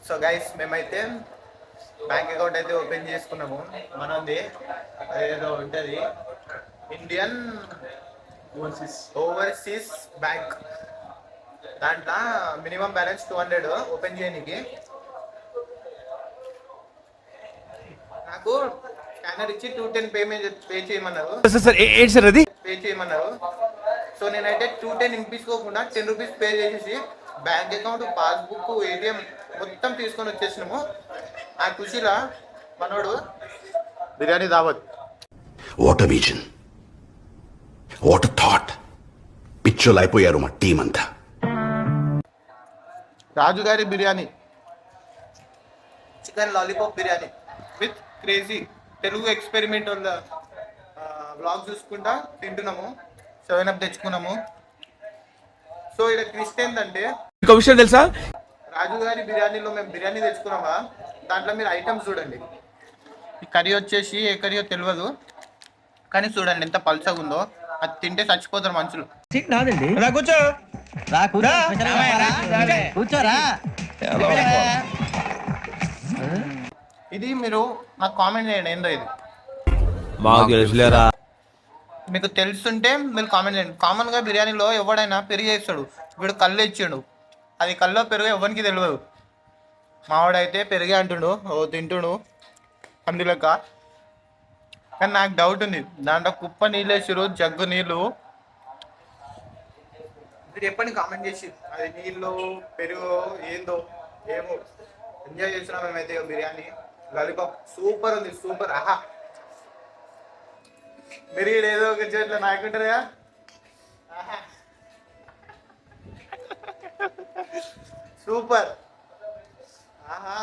So guys మేమైతే bank account అయితే open చేసుకున్నాము. మనది ఏదో ఉంటుంది, ఇండియన్ ఓవర్సీస్ బ్యాంక్. దాంట్లో మినిమం బ్యాలెన్స్ 200 ఓపెన్ చేయడానికి. నాకు స్కానర్ ఇచ్చి 210 పే చేయమన్నారు. పే చేయమన్నారు. సో నేనైతే 210 ఇంపించుకోకుండా 10 రూపీస్ పే చేసేసి బ్యాంక్ అకౌంట్, పాస్బుక్, ఏటీఎం మొత్తం తీసుకొని వచ్చేసినాము. ఆ ఖుషిలా మనోడు బిర్యానీ దావత్. What vision, what thought. పిచ్చోలు అయిపోయారు మా టీం అంతా. రాజుగారి biryani, chicken lollipop biryani with crazy Telugu experiment వల్ల వ్లాగ్ చూసుకుంటా తింటున్నాము. 7 అప్ తెచ్చుకున్నాము. సో ఇక్కడ ట్విస్ట్ ఏంటంటే, ఒక విషయం తెలుసా, రాజుగారి బిర్యానీలో మేము బిర్యానీ తెచ్చుకున్నామా, దాంట్లో మీరు ఐటమ్స్ చూడండి. ఈ కర్రీ వచ్చేసి ఏ కర్రీయో తెలియదు, కానీ చూడండి ఎంత పల్చగా ఉందో. అది తింటే చచ్చిపోతారు మనుషులు. ఇది మీరు నాకు కామెంట్ చేయండి, ఏందో ఇది మీకు తెలుస్తుంటే మీరు కామెంట్ చేయండి. కామన్గా బిర్యానీలో ఎవడైనా పెరుగు వేస్తాడు, వీడు కళ్ళు ఇచ్చాడు. అది కల్లో పెరుగు ఎవరికి తెలియదు. మావాడైతే పెరిగే అంటుండు, ఓ తింటుడు అందులక. కానీ నాకు డౌట్ ఉంది, దాంట్లో కుప్ప నీళ్ళు వేసారు, జగ్గు నీళ్ళు. మీరు చెప్పండి కామెంట్ చేసి, అది నీళ్ళు పెరుగు ఏందో ఏమో. ఎంజాయ్ చేస్తున్నాం మేమైతే బిర్యానీ. లాలీపాప్ సూపర్ ఉంది, సూపర్. ఆహా, మీరు ఏదో ఒక చోట్ల నాకుంటారుగా. సూపర్. ఆహా.